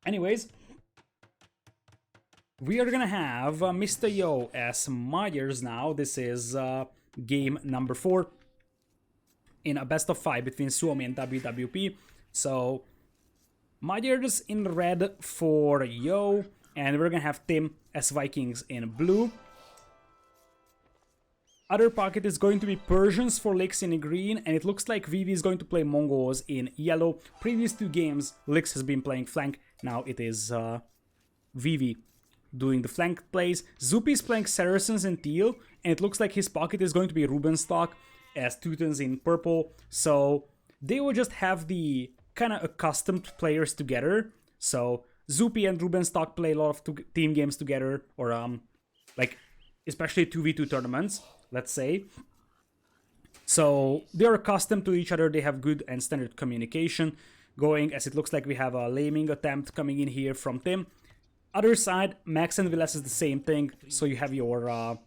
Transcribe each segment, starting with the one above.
Anyways, we are gonna have Mr. Yo as Myers now. This is game number 4 in a best of 5 between Suomi and WWP. So Myers in red for Yo, and we're gonna have Tim as Vikings in blue. Other pocket is going to be Persians for Lix in green, and it looks like Vivi is going to play Mongols in yellow. Previous 2 games, Lix has been playing flank. Now it is Vivi doing the flank plays. Zupi is playing Saracens in teal, and it looks like his pocket is going to be Rubenstock as Teutons in purple. So they will just have the kind of accustomed players together. So Zupi and Rubenstock play a lot of team games together, or like especially 2v2 tournaments, let's say. So they're accustomed to each other. They have good and standard communication going, as it looks like we have a laming attempt coming in here from Tim. Other side, Max and Vilas is the same thing. So you have your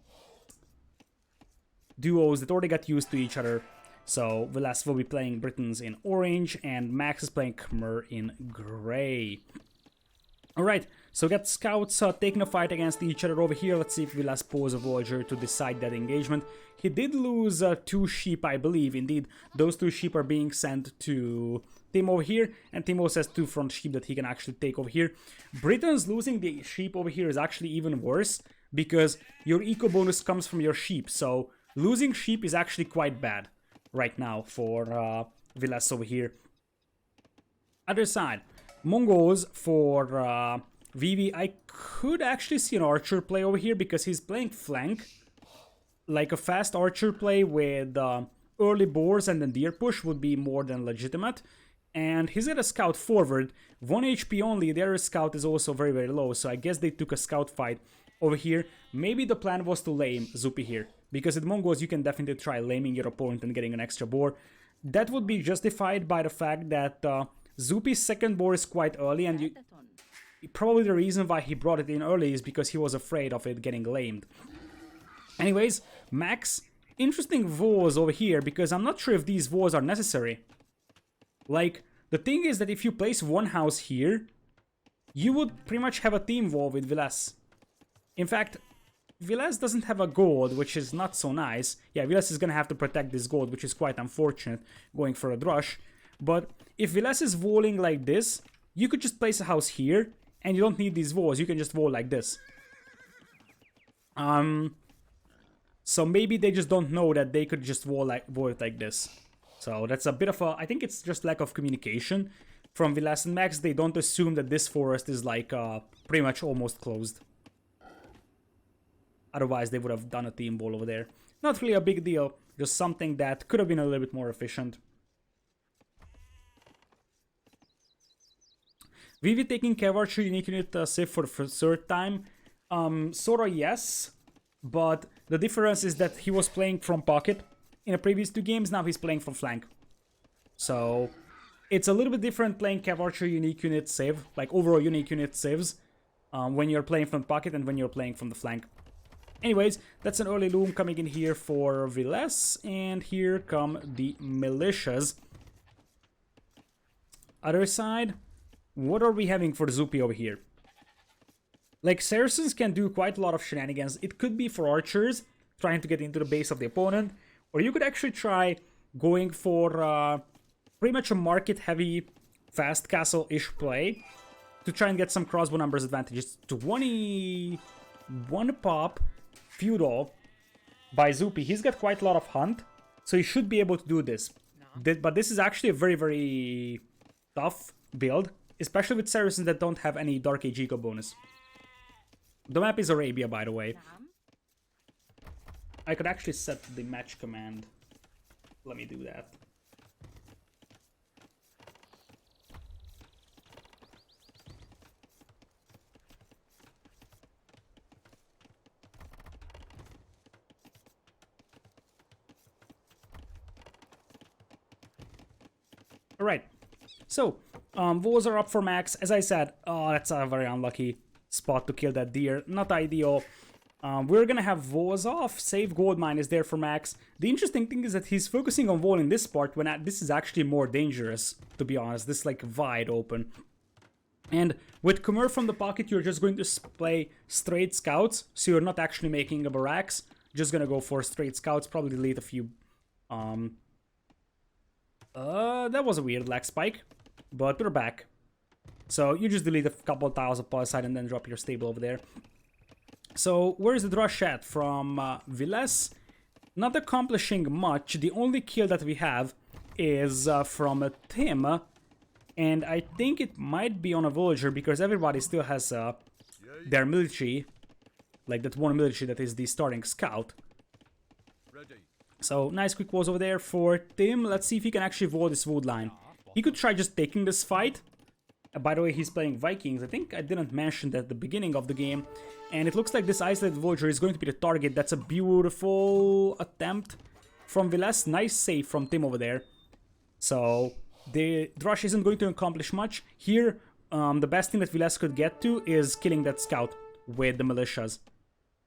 duos that already got used to each other. So Vilas will be playing Britons in orange, and Max is playing Khmer in gray. Alright, so got scouts taking a fight against each other over here. Let's see if Vilas pulls a Voyager to decide that engagement. He did lose 2 sheep, I believe. Indeed, those 2 sheep are being sent to Tim over here, and Tim also has 2 front sheep that he can actually take over here. Britain's losing the sheep over here is actually even worse, because your eco bonus comes from your sheep, so losing sheep is actually quite bad right now for Vilas over here. Other side, Mongols for Vivi. I could actually see an archer play over here because he's playing flank. Like a fast archer play with early boars and then deer push would be more than legitimate. And he's got a scout forward, 1 HP only. Their scout is also very, very low, so I guess they took a scout fight over here. Maybe the plan was to lame Zupi here, because with Mongols you can definitely try laming your opponent and getting an extra boar. That would be justified by the fact that Zupi's second boar is quite early, and probably the reason why he brought it in early is because he was afraid of it getting lamed. Anyways, Max, interesting vows over here, because I'm not sure if these vows are necessary. Like, the thing is that if you place one house here, you would pretty much have a team war with Vilas. In fact, Vilas doesn't have a gold, which is not so nice. Yeah, Vilas is gonna have to protect this gold, which is quite unfortunate, going for a drush. But if Vilas is walling like this, you could just place a house here, and you don't need these walls. You can just wall like this. So maybe they just don't know that they could just wall it like this. So that's a bit of a... I think it's just lack of communication from Vilas and Max. They don't assume that this forest is like pretty much almost closed. Otherwise, they would have done a team ball over there. Not really a big deal. Just something that could have been a little bit more efficient. Vivi taking Cavalry unique unit save for the 3rd time. Sora, yes. But the difference is that he was playing from pocket in the previous 2 games. Now he's playing from flank. So it's a little bit different playing Cavalry unique unit save, like overall unique unit saves, when you're playing from pocket and when you're playing from the flank. Anyways, that's an early loom coming in here for Vilas, and here come the militias. Other side, what are we having for Zupi over here? Like, Saracens can do quite a lot of shenanigans. It could be for archers, trying to get into the base of the opponent, or you could actually try going for pretty much a market-heavy, fast castle-ish play to try and get some crossbow numbers advantages. 21 pop feudal by Zupi. He's got quite a lot of hunt, so he should be able to do this. But this is actually a very, very tough build, especially with Saracens that don't have any Dark Age eco bonus. The map is Arabia, by the way. I could actually set the match command. Let me do that. Alright, so, Vols are up for Max. As I said, that's a very unlucky spot to kill that deer. Not ideal. We're gonna have Vols off. Save Goldmine is there for Max. The interesting thing is that he's focusing on Vol in this part when this is actually more dangerous, to be honest. This is like wide open. And with Khmer from the pocket, you're just going to play straight scouts, so you're not actually making a barracks. Just gonna go for straight scouts, probably delete a few. That was a weird lag spike, but we're back. So you just delete a couple of tiles up side and then drop your stable over there. So where's the rush at from Viles? Not accomplishing much. The only kill that we have is from Tim. And I think it might be on a villager because everybody still has their military. Like that one military that is the starting scout. So nice quick walls over there for Tim. Let's see if he can actually avoid this wood line. He could try just taking this fight. By the way, he's playing Vikings. I think I didn't mention that at the beginning of the game. And it looks like this isolated villager is going to be the target. That's a beautiful attempt from Viles. Nice save from Tim over there. So the rush isn't going to accomplish much. Here, the best thing that Viles could get to is killing that scout with the militias.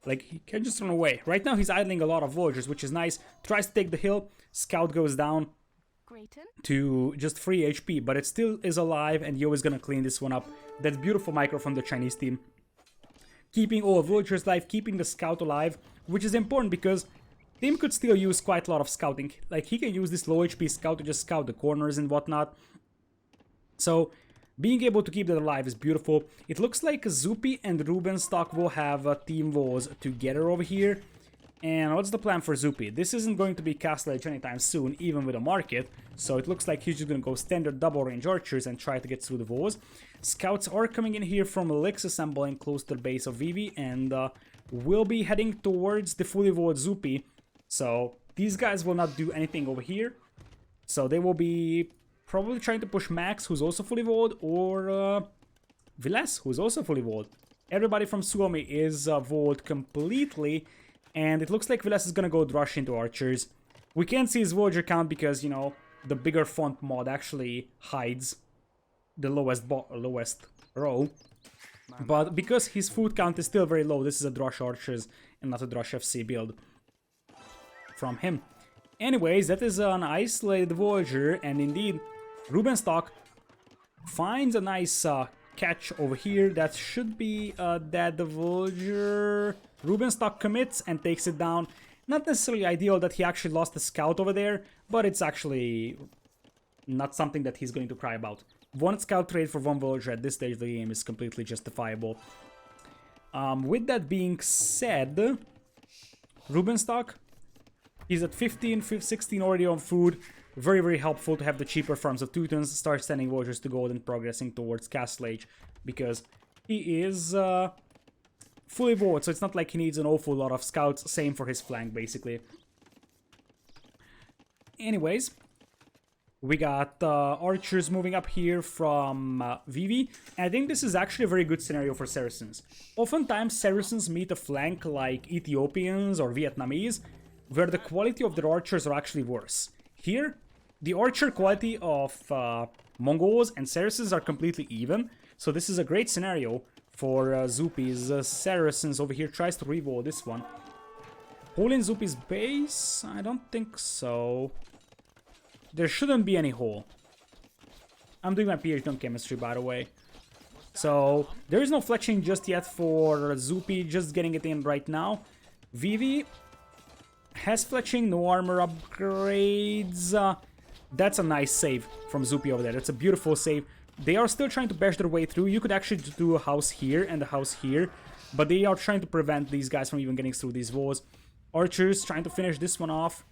Like, he can just run away. Right now, he's idling a lot of villagers, which is nice. Tries to take the hill. Scout goes down to just 3 HP, but it still is alive, and Yo is gonna clean this one up. That's beautiful micro from the Chinese team. Keeping all villagers alive, keeping the scout alive, which is important because Tim could still use quite a lot of scouting. Like, he can use this low HP scout to just scout the corners and whatnot. So being able to keep that alive is beautiful. It looks like Zupi and Rubenstock will have team wars together over here. And what's the plan for Zupi? This isn't going to be Castle Edge anytime soon, even with a market. So it looks like he's just going to go standard double range archers and try to get through the walls. Scouts are coming in here from Lix, assembling close to the base of Vivi. And will be heading towards the fully walled Zupi. So these guys will not do anything over here. So they will be probably trying to push Max, who's also fully walled, or Viles, who's also fully walled. Everybody from Suomi is walled completely, and it looks like Viles is gonna go rush into archers. We can't see his villager count because, you know, the bigger font mod actually hides the lowest row. But because his food count is still very low, this is a Drush Archers and not a Drush FC build from him. Anyways, that is an isolated villager, and indeed, Rubenstock finds a nice catch over here. That should be a dead villager. Rubenstock commits and takes it down. Not necessarily ideal that he actually lost the scout over there, but it's actually not something that he's going to cry about. One scout trade for one villager at this stage of the game is completely justifiable. With that being said, Rubenstock, he's at 15, 16 already on food. Very, very helpful to have the cheaper farms of Teutons, start sending villagers to gold and progressing towards Castle Age, because he is fully walled, so it's not like he needs an awful lot of scouts. Same for his flank, basically. Anyways, we got archers moving up here from Vivi, and I think this is actually a very good scenario for Saracens. Oftentimes, Saracens meet a flank like Ethiopians or Vietnamese, where the quality of their archers are actually worse. Here, the archer quality of Mongols and Saracens are completely even, so this is a great scenario for Zupi's. Saracens over here tries to revolt this one. Hole in Zupi's base? I don't think so. There shouldn't be any hole. I'm doing my PhD on chemistry, by the way. So, there is no fletching just yet for Zupi, just getting it in right now. Vivi has fletching, no armor upgrades. That's a nice save from Zupi over there. That's a beautiful save. They are still trying to bash their way through. You could actually do a house here and a house here, but they are trying to prevent these guys from even getting through these walls. Archers trying to finish this one off.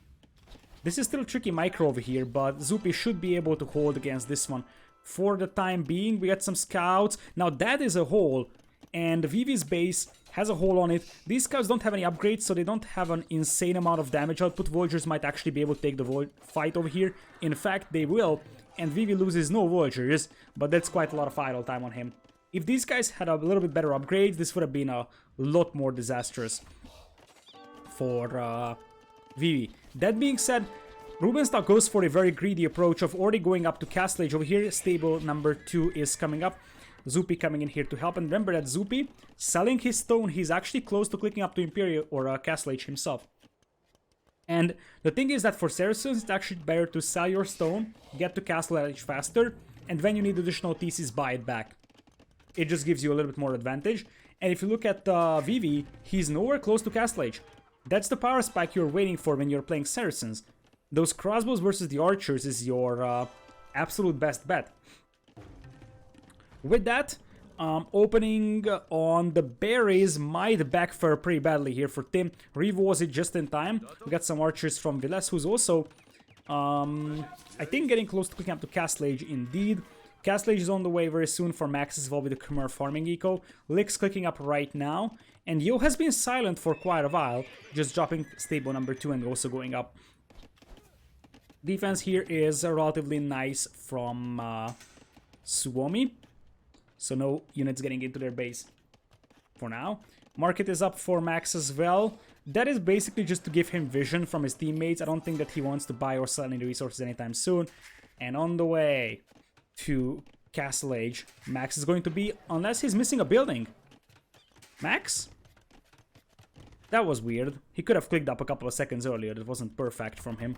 This is still a tricky micro over here, but Zupi should be able to hold against this one. For the time being, we got some scouts. Now that is a hole, and Vivi's base has a hole on it. These scouts don't have any upgrades, so they don't have an insane amount of damage output. Villagers might actually be able to take the fight over here. In fact, they will, and Vivi loses no villagers, but that's quite a lot of idle time on him. If these guys had a little bit better upgrades, this would have been a lot more disastrous for Vivi. That being said, Rubenstock goes for a very greedy approach of already going up to Castle Age over here. Stable number 2 is coming up. Zupi coming in here to help, and remember that Zupi, selling his stone, he's actually close to clicking up to Imperial or Castle Age himself. And the thing is that for Saracens, it's actually better to sell your stone, get to Castle Age faster, and when you need additional TCs, buy it back. it just gives you a little bit more advantage. And if you look at Vivi, he's nowhere close to Castle Age. That's the power spike you're waiting for when you're playing Saracens. Those crossbows versus the archers is your absolute best bet. With that, opening on the berries might backfire pretty badly here for Tim. Revos it just in time. We got some archers from Viles, who's also, I think, getting close to clicking up to Castle Age indeed. Castle Age is on the way very soon for Max as well with the Khmer farming eco. Lick's clicking up right now. And Yo has been silent for quite a while, just dropping stable number 2 and also going up. Defense here is relatively nice from Suomi. So no units getting into their base for now. Market is up for Max as well. That is basically just to give him vision from his teammates. I don't think that he wants to buy or sell any resources anytime soon. And on the way to Castle Age, Max is going to be, unless he's missing a building. Max? That was weird. He could have clicked up a couple of seconds earlier. That wasn't perfect from him.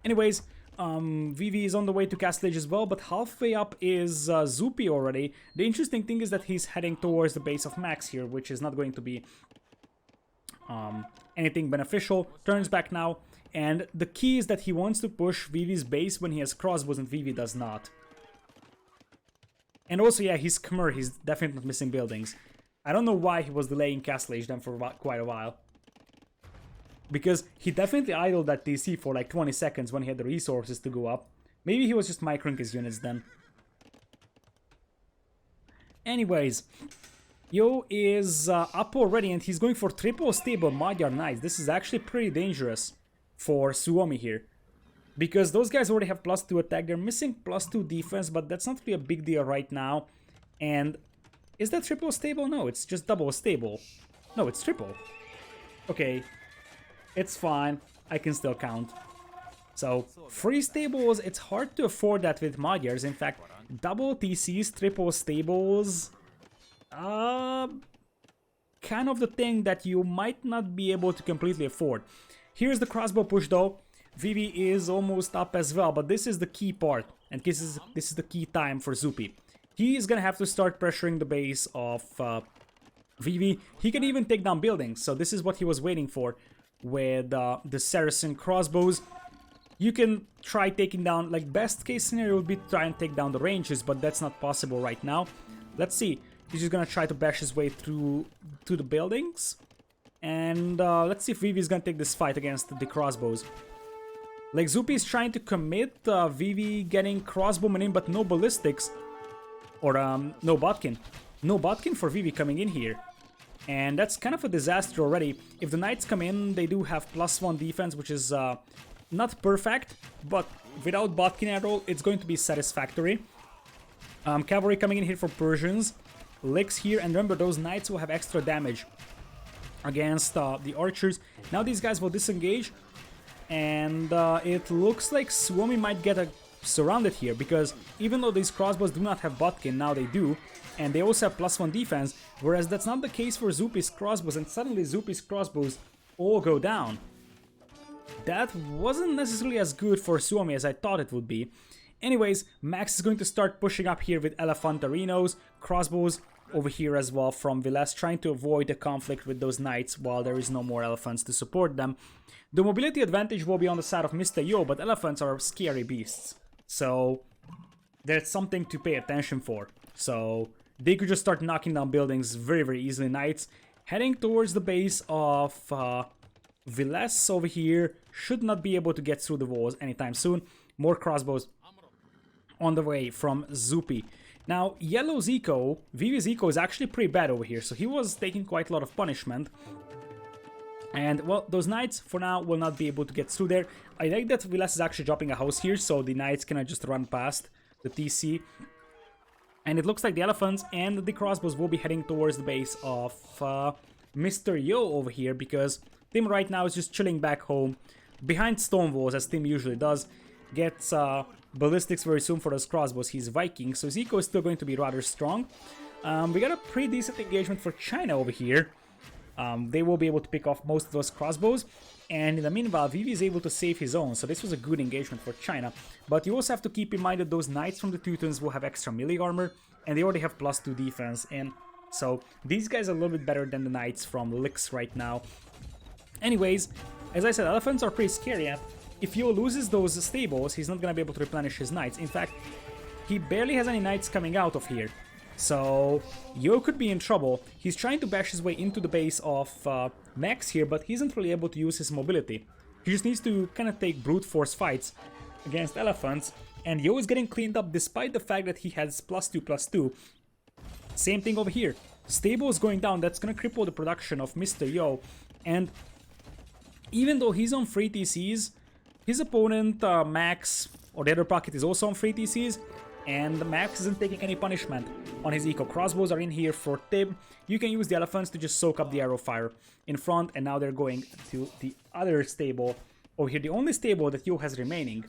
Anyways, Vivi is on the way to Castle Age as well, but halfway up is Zupi already. The interesting thing is that he's heading towards the base of Max here, which is not going to be anything beneficial. Turns back now, and the key is that he wants to push Vivi's base when he has crossbows and Vivi does not. And also, yeah, he's Khmer, he's definitely not missing buildings. I don't know why he was delaying Castle Age then for quite a while. Because he definitely idled that TC for like 20 seconds when he had the resources to go up. Maybe he was just microing his units then. Anyways, Yo is up already and he's going for triple stable Magyar Knights. This is actually pretty dangerous for Suomi here. Because those guys already have +2 attack. They're missing +2 defense, but that's not really a big deal right now. And is that triple stable? No, it's just double stable. No, it's triple. Okay. It's fine, I can still count. So, 3 stables, it's hard to afford that with Magyars. In fact, double TCs, triple stables... kind of the thing that you might not be able to completely afford. Here's the crossbow push though. Vivi is almost up as well, but this is the key part. And this is the key time for Zupi. He is gonna have to start pressuring the base of Vivi. He can even take down buildings, so this is what he was waiting for. With the Saracen crossbows, you can try taking down, like, best case scenario would be to try and take down the ranges, but that's not possible right now. Let's see, he's just gonna try to bash his way through to the buildings, and let's see if Vivi is gonna take this fight against the crossbows. Like, Zupi is trying to commit, Vivi getting crossbowmen in, but no ballistics, or no botkin. No botkin for Vivi coming in here. And that's kind of a disaster already. If the knights come in, they do have +1 defense, which is not perfect, but without botkin at all, it's going to be satisfactory. Cavalry coming in here for Persians. Licks here, and remember, those knights will have extra damage against the archers. Now these guys will disengage, and it looks like Suomi might get surrounded here, because even though these crossbows do not have botkin, now they do. And they also have +1 defense, whereas that's not the case for Zupi's crossbows, and suddenly Zupi's crossbows all go down. That wasn't necessarily as good for Suomi as I thought it would be. Anyways, Max is going to start pushing up here with Elephantarinos, crossbows over here as well from Viles, trying to avoid the conflict with those knights while there is no more elephants to support them. The mobility advantage will be on the side of Mr. Yo, but elephants are scary beasts, so there's something to pay attention for. So they could just start knocking down buildings very, very easily. Knights heading towards the base of Viles over here. Should not be able to get through the walls anytime soon. More crossbows on the way from Zupi. Now, Yellow's eco, Vivi's eco is actually pretty bad over here. So he was taking quite a lot of punishment. And, well, those knights, for now, will not be able to get through there. I like that Viles is actually dropping a house here, so the knights cannot just run past the TC. And it looks like the elephants and the crossbows will be heading towards the base of Mr. Yo over here, because Tim right now is just chilling back home behind stone walls, as Tim usually does. Gets ballistics very soon for those crossbows. He's Viking, so his eco is still going to be rather strong. We got a pretty decent engagement for China over here. they will be able to pick off most of those crossbows. And in the meanwhile, Vivi is able to save his own, so this was a good engagement for China. But you also have to keep in mind that those knights from the Teutons will have extra melee armor, and they already have +2 defense, and so these guys are a little bit better than the knights from Lix right now. Anyways, as I said, elephants are pretty scary, and if Yo loses those stables, he's not gonna be able to replenish his knights. In fact, he barely has any knights coming out of here. So, Yo could be in trouble. He's trying to bash his way into the base of Max here, but he isn't really able to use his mobility. He just needs to kind of take brute force fights against elephants, and Yo is getting cleaned up despite the fact that he has +2/+2. Same thing over here. Stable is going down, that's gonna cripple the production of Mr. Yo, and even though he's on free TCs, his opponent, Max, or the other pocket, is also on free TCs, and Max isn't taking any punishment on his eco. Crossbows are in here for Tib. You can use the elephants to just soak up the arrow fire in front, and now they're going to the other stable over here, the only stable that Yo has remaining.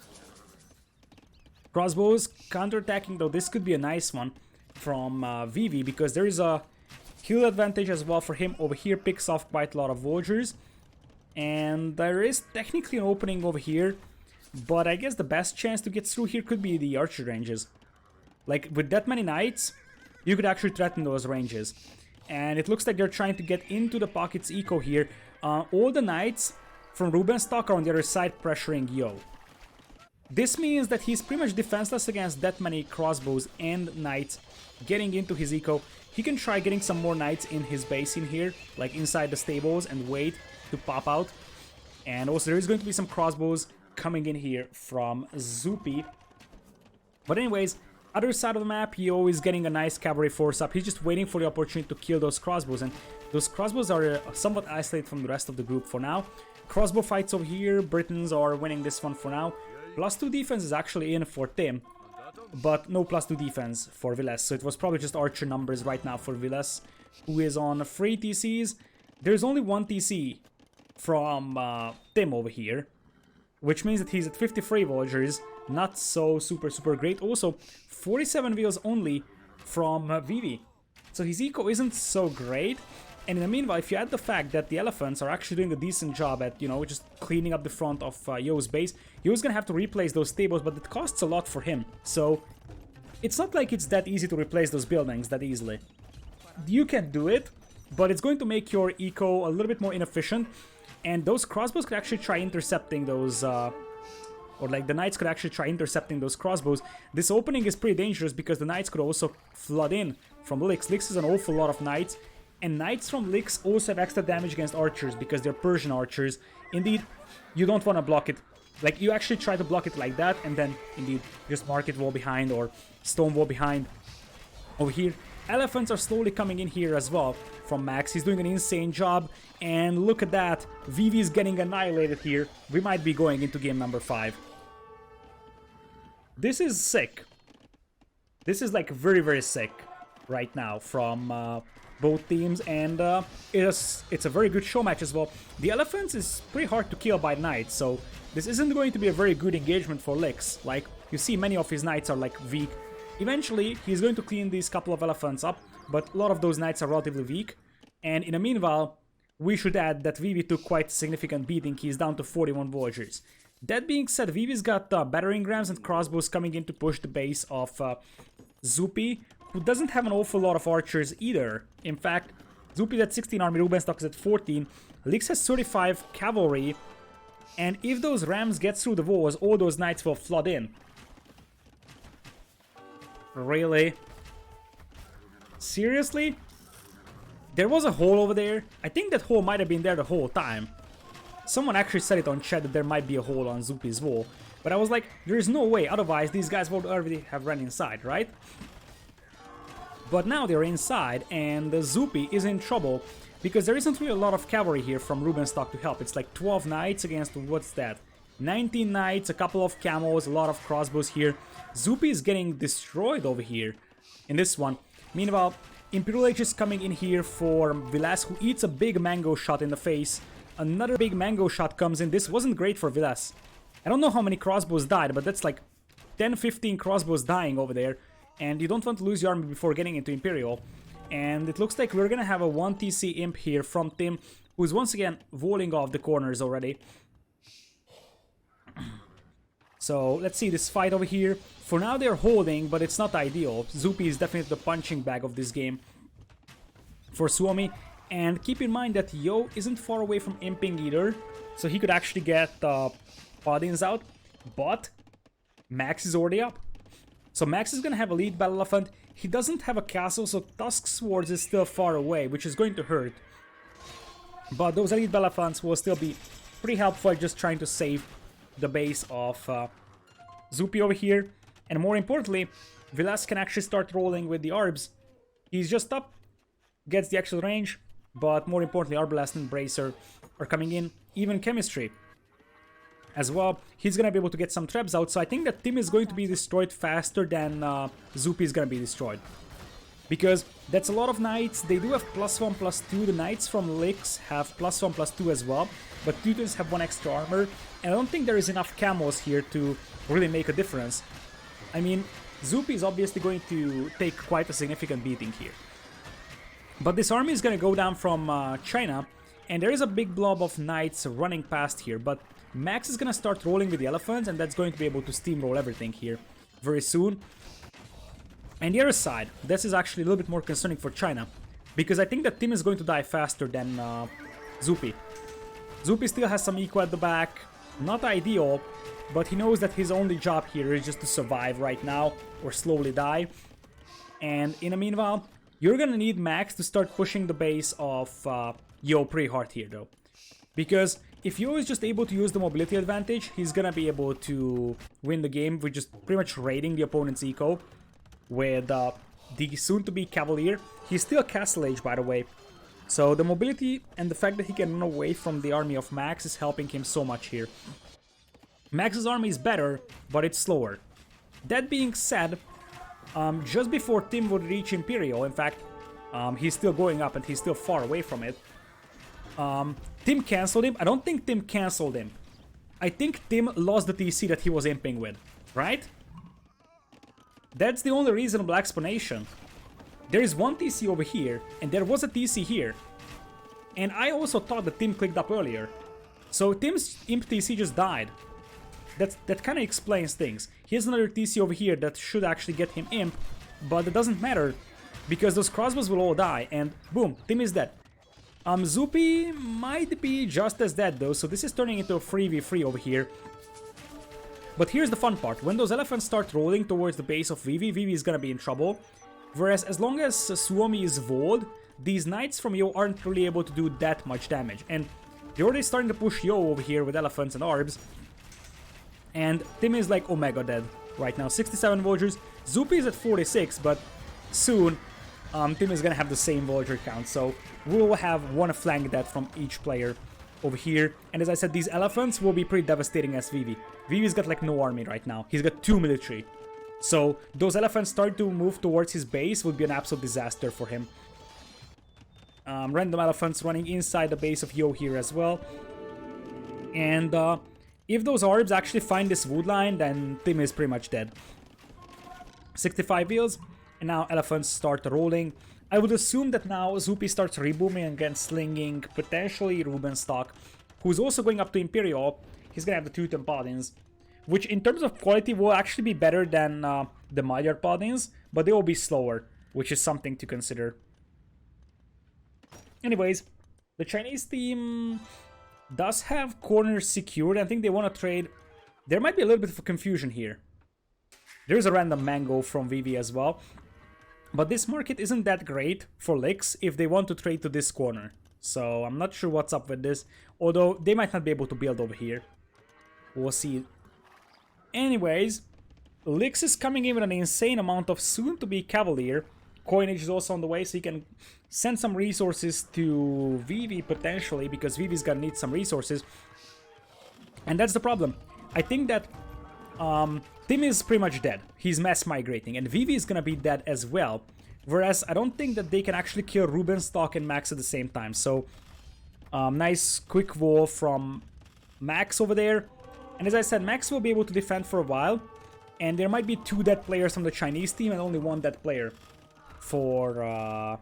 Crossbows counterattacking, though this could be a nice one from Vivi, because there is a heal advantage as well for him. Over here picks off quite a lot of Vogers, and there is technically an opening over here, but I guess the best chance to get through here could be the archer ranges. Like, with that many knights, you could actually threaten those ranges. And it looks like they're trying to get into the pocket's eco here. All the knights from Rubenstock are on the other side pressuring Yo. This means that he's pretty much defenseless against that many crossbows and knights getting into his eco. He can try getting some more knights in his base in here, like inside the stables, and wait to pop out. And also there is going to be some crossbows coming in here from Zupi. But anyways, other side of the map, Yo is getting a nice cavalry force up. He's just waiting for the opportunity to kill those crossbows, and those crossbows are somewhat isolated from the rest of the group for now. Crossbow fights over here, Britons are winning this one for now. +2 defense is actually in for Tim, but no +2 defense for Viles, so it was probably just archer numbers right now for Viles, who is on free TCs. There's only one TC from Tim over here, which means that he's at 53 Vogers, not so super great. Also, 47 wheels only from Vivi, so his eco isn't so great. And in the meanwhile, if you add the fact that the elephants are actually doing a decent job at, you know, just cleaning up the front of Yo's base, Yo's gonna have to replace those stables, but it costs a lot for him. So it's not like it's that easy to replace those buildings that easily. You can do it, but it's going to make your eco a little bit more inefficient, and those crossbows could actually try intercepting those, or like the knights could actually try intercepting those crossbows. This opening is pretty dangerous because the knights could also flood in from Lix. Lix is an awful lot of knights, and knights from Lix also have extra damage against archers because they're Persian archers. Indeed, you don't want to block it. Like, you actually try to block it like that, and then, indeed, just market wall behind or stone wall behind. Over here, elephants are slowly coming in here as well from Max. He's doing an insane job, and look at that. Vivi is getting annihilated here. We might be going into game number 5. This is sick. This is, like, very sick right now from both teams, and it's a very good show match as well. The elephants is pretty hard to kill by knights, so this isn't going to be a very good engagement for Lix. Like, you see many of his knights are like weak. Eventually, he's going to clean these couple of elephants up, but a lot of those knights are relatively weak. And in the meanwhile, we should add that Vivi took quite a significant beating. He's down to 41 Vogers. That being said, Vivi's got battering rams and crossbows coming in to push the base of Zupi, who doesn't have an awful lot of archers either. In fact, Zupi's at 16 army, Rubenstock is at 14, Lix has 35 cavalry, and if those rams get through the walls, all those knights will flood in. Really? Seriously? There was a hole over there? I think that hole might have been there the whole time. Someone actually said it on chat that there might be a hole on Zupi's wall, but I was like, there's no way, otherwise these guys would already have run inside, right? But now they're inside, and Zupi is in trouble, because there isn't really a lot of cavalry here from Rubenstock to help. It's like 12 knights against, what's that? 19 knights, a couple of camels, a lot of crossbows here. Zupi is getting destroyed over here in this one. Meanwhile, Imperial Age is coming in here for Vilas, who eats a big mango shot in the face. Another big mango shot comes in. This wasn't great for Vilas. I don't know how many crossbows died, but that's like 10-15 crossbows dying over there. And you don't want to lose your army before getting into Imperial. And it looks like we're gonna have a 1 TC imp here from Tim, who's once again walling off the corners already. So let's see this fight over here. For now they're holding, but it's not ideal. Zupi is definitely the punching bag of this game for Suomi. And keep in mind that Yo isn't far away from imping either, so he could actually get Paladins out. But Max is already up. So Max is gonna have a lead Battle Elephant. He doesn't have a castle, so Tusk Swords is still far away, which is going to hurt. But those elite Battle Elephants will still be pretty helpful, just trying to save the base of Zupi over here. And more importantly, Vilas can actually start rolling with the Arbs. He's just up, gets the actual range, but more importantly, Arbalest and Bracer are coming in. Even Chemistry as well. He's gonna be able to get some traps out, so I think that Tim is going to be destroyed faster than Zupi is gonna be destroyed. Because that's a lot of knights. They do have +1/+2. The knights from Lix have +1/+2 as well, but Teutons have 1 extra armor, and I don't think there is enough camos here to really make a difference. I mean, Zupi is obviously going to take quite a significant beating here. But this army is going to go down from China, and there is a big blob of knights running past here, but Max is going to start rolling with the elephants, and that's going to be able to steamroll everything here very soon. And the other side, this is actually a little bit more concerning for China, because I think that Tim is going to die faster than Zupi. Zupi still has some eco at the back, not ideal, but he knows that his only job here is just to survive right now, or slowly die. And in the meanwhile, you're gonna need Max to start pushing the base of Yo pretty hard here though. Because if Yo is just able to use the mobility advantage, he's gonna be able to win the game with just pretty much raiding the opponent's eco. With the soon-to-be Cavalier. He's still Castle Age, by the way. So the mobility and the fact that he can run away from the army of Max is helping him so much here. Max's army is better, but it's slower. That being said, just before Tim would reach Imperial, in fact, he's still going up and he's still far away from it. Tim cancelled him. I don't think Tim cancelled him. I think Tim lost the TC that he was imping with, right? That's the only reasonable explanation. There is 1 TC over here, and there was a TC here. And I also thought that Tim clicked up earlier. So Tim's imp TC just died. That kind of explains things. Here's another TC over here that should actually get him imp, but it doesn't matter, because those crossbows will all die, and boom, Tim is dead. Zupi might be just as dead though, so this is turning into a 3v3 over here. But here's the fun part. When those elephants start rolling towards the base of Vivi, Vivi is gonna be in trouble. Whereas as long as Suomi is walled, these knights from Yo aren't really able to do that much damage. And they're already starting to push Yo over here with elephants and Arbs. And Tim is like Omega dead right now. 67 villagers. Zupi is at 46, but soon Tim is gonna have the same villager count. So we'll have 1 flank death from each player over here. And as I said, these elephants will be pretty devastating as Vivi. Vivi's got like no army right now. He's got 2 military. So those elephants start to move towards his base would be an absolute disaster for him. Random elephants running inside the base of Yo here as well. And if those Arbs actually find this wood line, then Tim is pretty much dead. 65 wheels, and now elephants start rolling. I would assume that now Zupi starts rebooming against slinging potentially Rubenstock, who's also going up to Imperial. He's gonna have the Teuton Paladins, which in terms of quality will actually be better than the Magyar Paladins, but they will be slower, which is something to consider. Anyways, the Chinese team does have corners secured. I think they want to trade. There might be a little bit of a confusion here. There's a random mango from Vivi as well. But this market isn't that great for Lix if they want to trade to this corner. So I'm not sure what's up with this. Although they might not be able to build over here. We'll see. Anyways, Lix is coming in with an insane amount of soon-to-be Cavalier. Coinage is also on the way, so you can send some resources to Vivi potentially, because Vivi's gonna need some resources. And that's the problem. I think that Tim is pretty much dead. He's mass migrating, and Vivi is gonna be dead as well. Whereas I don't think that they can actually kill Rubenstock and Max at the same time. So nice quick wall from Max over there. And as I said, Max will be able to defend for a while. And there might be 2 dead players from the Chinese team and only 1 dead player for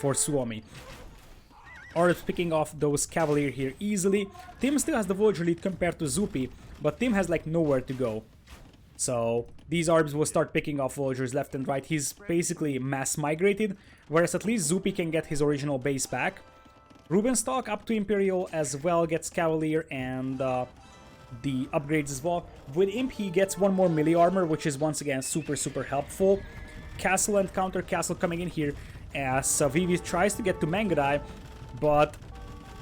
for Suomi. Orbs picking off those Cavalier here easily. Tim still has the villager lead compared to Zupi, but Tim has like nowhere to go. So these Orbs will start picking off villagers left and right. He's basically mass migrated, whereas at least Zupi can get his original base back. Rubenstock up to Imperial as well gets Cavalier and the upgrades as well. With Imp he gets one more melee armor, which is once again super helpful. Castle and counter castle coming in here as Vivi tries to get to Mangadai, but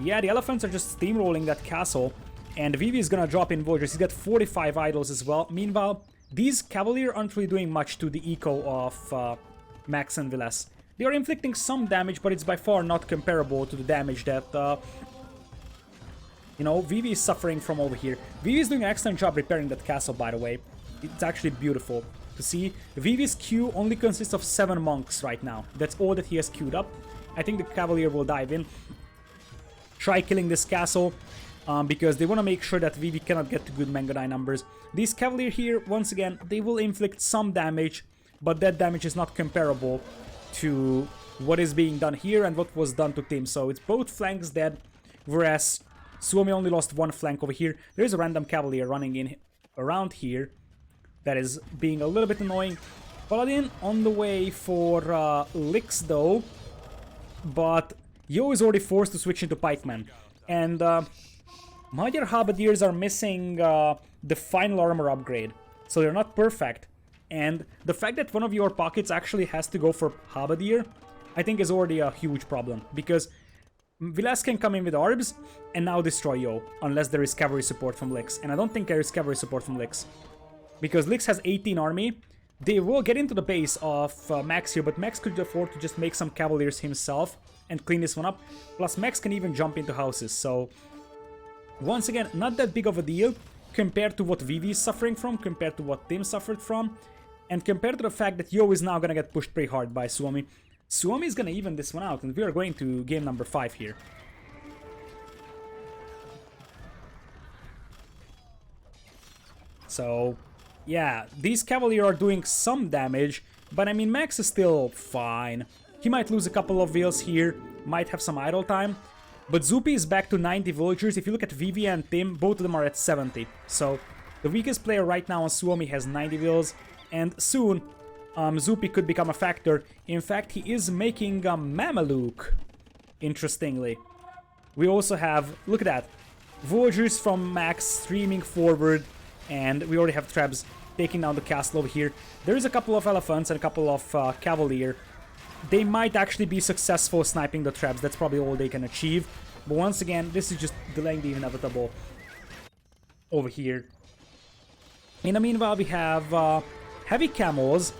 yeah, the elephants are just steamrolling that castle, and Vivi is gonna drop in villagers. He's got 45 idols as well. Meanwhile, these Cavalier aren't really doing much to the eco of Max and Vilas. They are inflicting some damage, but it's by far not comparable to the damage that, you know, Vivi is suffering from over here. Vivi is doing an excellent job repairing that castle, by the way. It's actually beautiful to see. Vivi's queue only consists of 7 monks right now. That's all that he has queued up. I think the Cavalier will dive in, try killing this castle, because they want to make sure that Vivi cannot get to good Mangadai numbers. These Cavalier here, once again, they will inflict some damage, but that damage is not comparable to what is being done here and what was done to Tim. So it's both flanks dead, whereas Suomi only lost one flank over here. There's a random Cavalier running in around here that is being a little bit annoying. Paladin on the way for Licks though, but Yo is already forced to switch into Pikeman. And my dear Halberdiers are missing the final armor upgrade, so they're not perfect. And the fact that one of your pockets actually has to go for Halberdier, I think is already a huge problem, because Vilas can come in with Orbs and now destroy Yo, unless there is cavalry support from Lix. And I don't think there is cavalry support from Lix, because Lix has 18 army. They will get into the base of Max here, but Max could afford to just make some Cavaliers himself and clean this one up. Plus Max can even jump into houses, so once again, not that big of a deal compared to what Vivi is suffering from, compared to what Tim suffered from, and compared to the fact that Yo is now gonna get pushed pretty hard by Suomi. Suomi is gonna even this one out, and we are going to game number 5 here. So, yeah, these Cavalier are doing some damage, but I mean, Max is still fine. He might lose a couple of wheels here, might have some idle time, but Zupi is back to 90 villagers. If you look at Vivi and Tim, both of them are at 70. So, the weakest player right now on Suomi has 90 wheels, and soon, Zupi could become a factor. In fact, he is making a Mameluke, interestingly. We also have, look at that, villagers from Max streaming forward, and we already have traps taking down the castle over here. There is a couple of elephants and a couple of Cavalier. They might actually be successful sniping the traps. That's probably all they can achieve. But once again, this is just delaying the inevitable over here. In the meanwhile, we have heavy camels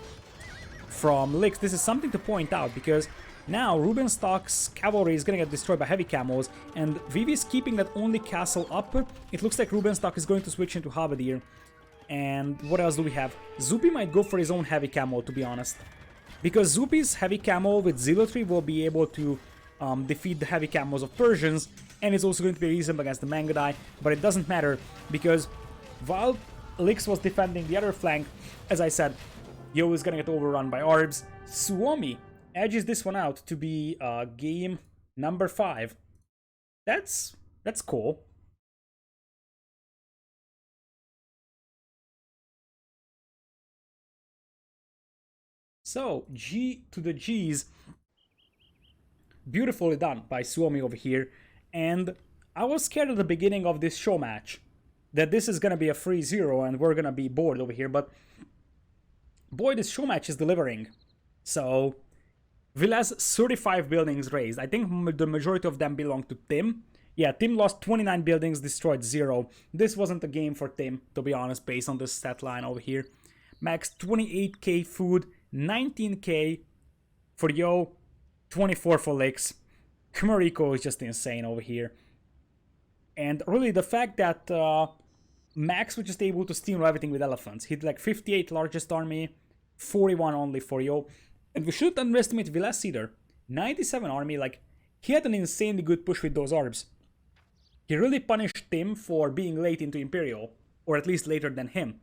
from Lix. This is something to point out, because now Rubenstock's cavalry is going to get destroyed by heavy camels, and Vivi is keeping that only castle up. It looks like Rubenstock is going to switch into Halberdier. And what else do we have? Zupi might go for his own heavy camel, to be honest, because Zupi's heavy camel with Zealotry will be able to defeat the heavy camels of Persians, and it's also going to be reasonable against the Mangadai, but it doesn't matter, because while Lix was defending the other flank, as I said, Yo is gonna get overrun by Orbs. Suomi edges this one out to be game number 5. That's cool. So, G to the G's. Beautifully done by Suomi over here. And I was scared at the beginning of this show match that this is going to be a 3-0 and we're going to be bored over here. But boy, this show match is delivering. So, Vilas 35 buildings raised. I think the majority of them belong to Tim. Yeah, Tim lost 29 buildings, destroyed 0. This wasn't a game for Tim, to be honest, based on this stat line over here. Max 28k food, 19k for Yo, 24 for Lix. Mariko is just insane over here. And really the fact that Max was just able to steamroll everything with elephants. He had like 58 largest army, 41 only for Yo. And we shouldn't underestimate Vilas either. 97 army, like, he had an insanely good push with those orbs. He really punished Tim for being late into Imperial, or at least later than him.